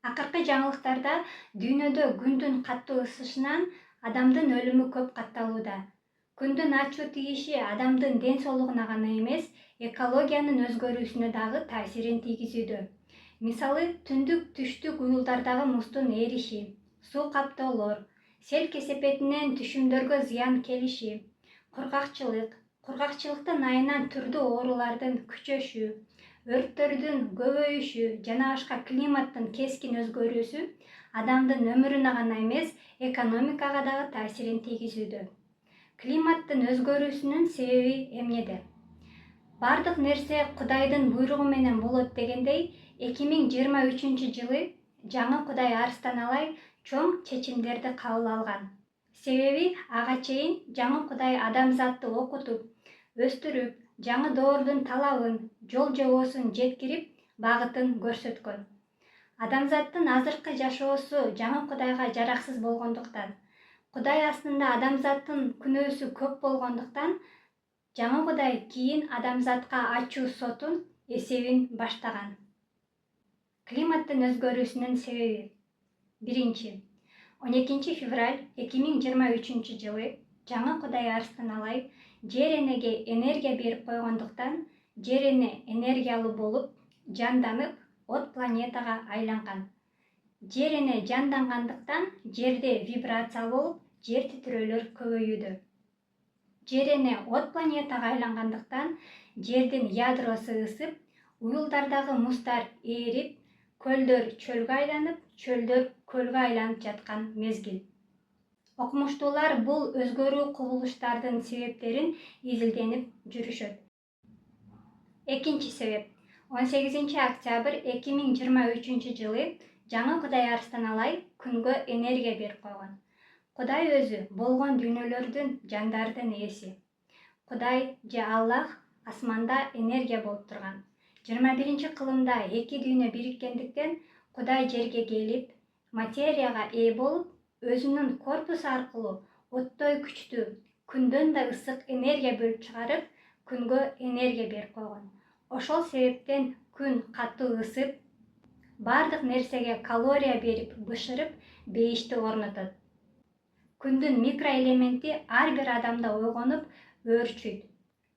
Акыркы жаңылыктарда дүйнөдө күндүн катуу ысышынан адамдын өлүмү көп катталууда. Күндүн ачуу тийиши адамдын ден соолугуна гана эмес, экологиянын өзгөрүүсүнө дагы таасирин тийгизүүдө. Мисалы, түндүк түштүк уюлдардагы муздун эриши, суу каптоолор, сел кесепетинен түшүмдөргө зыян келиши, кургакчылыктын айынан түрдүү оорулардын күчөшү, өрттөрдүн көбөйүшү жана башка климаттын кескин өзгөрүүсү адамдын өмүрүнө гана эмес, экономикага дагы таасирин тийгизүүдө. Климаттын өзгөрүүсүнүн себеби эмнеде? Бардык нерсе Кудайдын буйругу менен болот дегендей, 2023-жылы жаңы Кудай Арстаналай чоң чечимдерди кабыл алган. Себеби ага чейин жаңы Кудай адамзатты окутуп, өстүрүп, жаңы доордун талабын, жол жобосун жеткирип, багытын көрсөткөн. Адамзаттын азыркы жашоосу жаңы Кудайга жараксыз болгондуктан, Кудай астында адамзаттын күнөөсү көп болгондуктан, жаңы Кудай кийин адамзатка ачуу сотун, эсебин баштаган. Климаттын өзгөрүүсүнүн себеби. 12 февраль 2023-жылы жаңы Кудай Арстаналай жер энеге энергия берип койгондуктан, жер эне энергиялуу болуп, жанданып, от планетага айланган. Жер эне жандангандыктан жерде вибрация болуп, жер титирөөлөр көбөйүүдө. Жер эне от планетага айлангандыктан, жердин ядросу ысып, уюлдардагы муздар ээрип, көлдөр чөлгө айланып, чөлдөр көлгө айланып жаткан мезгил. Окумуштуулар бул өзгөрүү кубулуштардын себептерин изилденип жүрүшөт. Экинчи себеп. 18 октябрь 2023-жылы жаңы Кудай Арстаналай күнгө энергия берип койгон. Кудай өзү болгон дүйнөлөрдүн, жандардын ээси. Кудай же Аллах асманда энергия болуп турган. 21-кылымда эки дүйнө бириккендиктен, Кудай жерге келип, материяга ээ болуп, өзүнүн корпусу аркылуу оттой күчтүү, күндөн да ысык энергия бөлүп чыгарып, күнгө энергия берип койгон. Ошол себептен күн катуу ысып, бардык нерсеге калория берип, бышырып, бейишти орнотот. Күндүн микроэлементи ар бир адамда ойгонуп, өөрчүйт.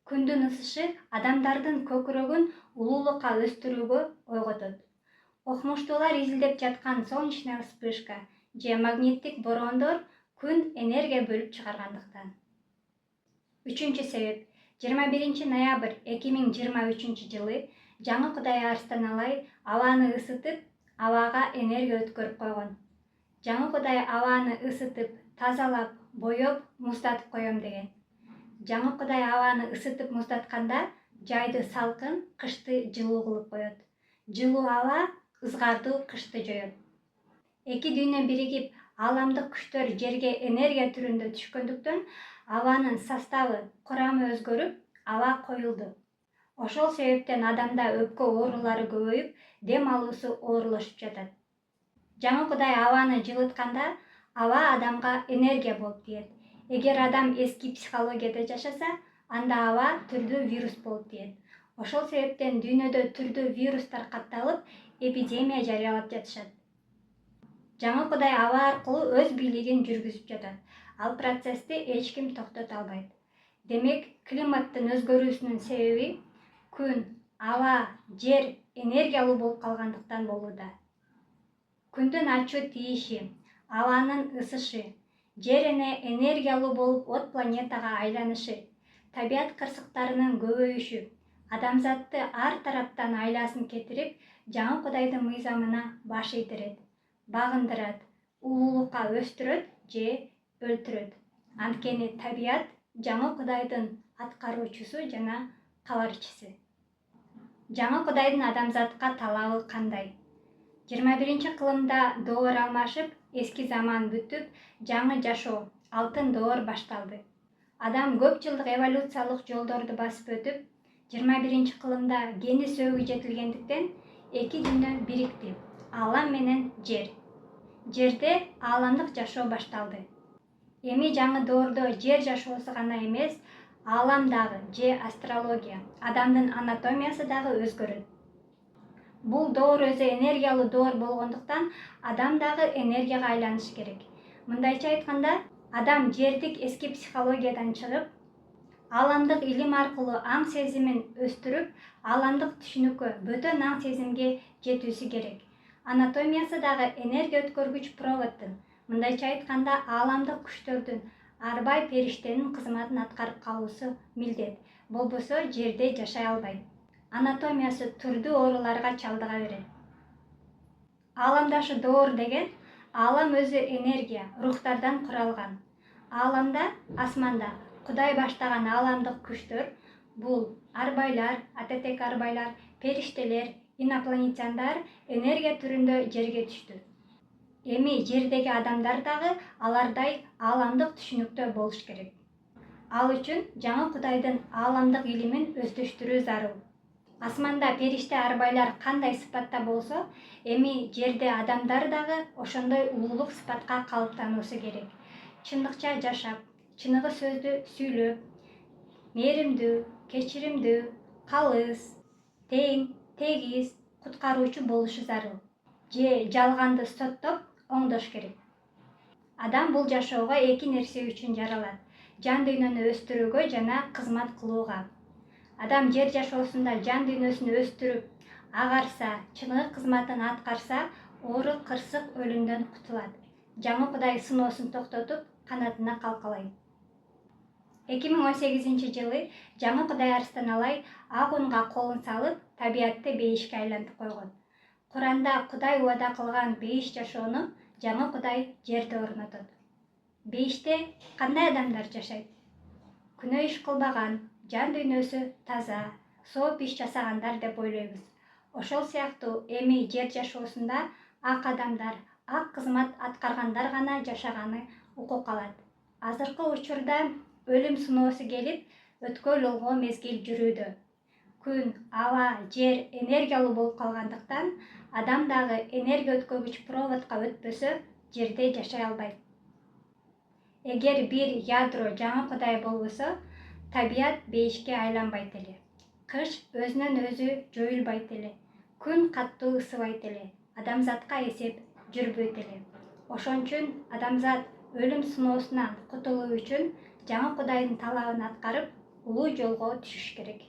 Күндүн ысышы адамдардын көкүрөгүн улуулукка өстүрүүгө ойготот. Окумуштуулар изилдеп жаткан солнечная вспышка же магниттик бороондор күн энергия бөлүп чыгаргандыктан. Үчүнчү себеп. 21 ноябрь 2023-жылы жаңы Кудай Арстаналай абаны ысытып, абага энергия өткөрүп койгон. Жаңы Кудай абаны ысытып, тазалап, боеп, муздатып коем деген. Жаңы Кудай абаны ысытып муздатканда, жайды салкын, кышты жылуу кылып коет. Жылуу аба ызгардуу кышты жоет. Эки дүйнө биригип, ааламдык күчтөр жерге энергия түрүндө түшкөндүктөн, абанын составы, курамы өзгөрүп, аба коюлду. Ошол себептен адамда өпкө оорулары көбөйүп, дем алуусу оорулашып жатат. Жаңы Кудай абаны жылытканда, аба адамга энергия болуп тиет. Эгер адам эски психологияда жашаса, анда аба түрдүү вирус болуп тиет. Ошол себептен дүйнөдө түрдүү вирустар катталып, эпидемия жарыялап жатышат. Жаңы Кудай аба аркылуу өз бийлигин жүргүзүп жатат. Ал процессти эч ким токтото албайт. Демек, климаттын өзгөрүүсүнүн себеби күн, аба, жер энергиялуу болуп калгандыктан болууда. Күндүн ачуу тийиши, абанын ысышы, жер эне энергиялуу болуп от планетага айланышы, табият кырсыктарынын көбөйүшү адамзатты ар тараптан айласын кетирип, жаңы Кудайдын мыйзамына баш ийдирет, багындырат, улуулукка өстүрөт же өлтүрөт. Анткени табият жаңы Кудайдын аткаруучусу жана кабарчысы. Жаңы Кудайдын адамзатка талабы кандай? 21-кылымда доор алмашып, эски заман бүтүп, жаңы жашоо, алтын доор башталды. Адам көп жылдык эволюциялык жолдорду басып өтүп, 21-кылымда гени сөөгү жетилгендиктен, эки дүйнө бирикти, аалам менен жер. Жерде ааламдык жашоо башталды. Эми жаңы доордо жер жашоосу гана эмес, аалам дагы же астрология, адамдын анатомиясы дагы өзгөрөт. Бул доор өзү энергиялуу доор болгондуктан адам дагы энергияга айланышы керек. Мындайча айтканда, адам жердик эски психологиядан чыгып, ааламдык илим аркылуу аң сезимин өстүрүп, ааламдык түшүнүккө, бөтөн аң сезимге жетүүсү керек. Анатомиясы дагы энергия өткөргүч проводдун, мындайча айтканда, ааламдык күчтөрдүн арбай периштенин кызматын аткарып калуусу милдет. Болбосо жерде жашай албайт. Анатомиясы түрдүү ооруларга чалдыга берет. Ааламдашы доор деген аалам өзү энергия, рухтардан куралган. Ааламда, асманда Кудай баштаган ааламдык күчтөр, бул арбайлар, атетек арбайлар, периштелер, инопланетяндар энергия түрүндө жерге түштү. Эми жердеги адамдар дагы алардай ааламдык түшүнүктө болуш керек. Ал үчүн жаңы Кудайдын ааламдык илимин өздөштүрүү зарыл. Асманда периште арбайлар кандай сыпатта болсо, эми жерде адамдар дагы ошондой улуулук сыпатка калыптануусу керек. Чындыкча жашап, чыныгы сөздү сүйлөп, мээримдүү, кечиримдүү, калыс, тең, тегиз, куткаруучу болушу зарыл. Же жалганды соттоп, оңдош керек. Адам бул жашоого эки нерсе үчүн жаралат: жан дүйнөнү өстүрүүгө жана кызмат кылууга. Адам жер жашоосунда жан дүйнөсүн өстүрүп, агарса, чыныгы кызматын аткарса, оору, кырсык, өлүмдөн кутулат. Жаңы Кудай сыноосун токтотуп, канатына калкалайт. 2018 жылы жаңы Кудай Арстаналай ак унга колун салып, табиятты бейишке айлантып койгон. Куранда Кудай убада кылган бейиш жашоону жаңы Кудай жерде орнотот. Бейиште кандай адамдар жашайт? Күнөө иш кылбаган, жан дүйнөсү таза, сооп иш жасагандар деп ойлойбуз. Ошол сыяктуу эми жер жашоосунда ак адамдар, ак кызмат аткаргандар гана жашаганы укук алат. Азыркы учурда өлүм сыноосу келип, өткөл олго мезгил жүрүүдө. Күн, аба, жер энергиялуу болуп калгандыктан, адам дагы энергия өткөргүч проводко өтпөсө, жерде жашай албайт. Эгер бир ядро жаңы Кудай болбосо, табият бейишке айланбайт эле. Кыш өзүнөн өзү жоюлбайт эле. Күн катуу ысыбайт эле. Адамзатка эсеп жүрбөйт эле. Ошон үчүн адамзат өлүм сыноосунан кутулуу үчүн жаңы Кудайдын талабын аткарып, улуу жолго түшүш керек.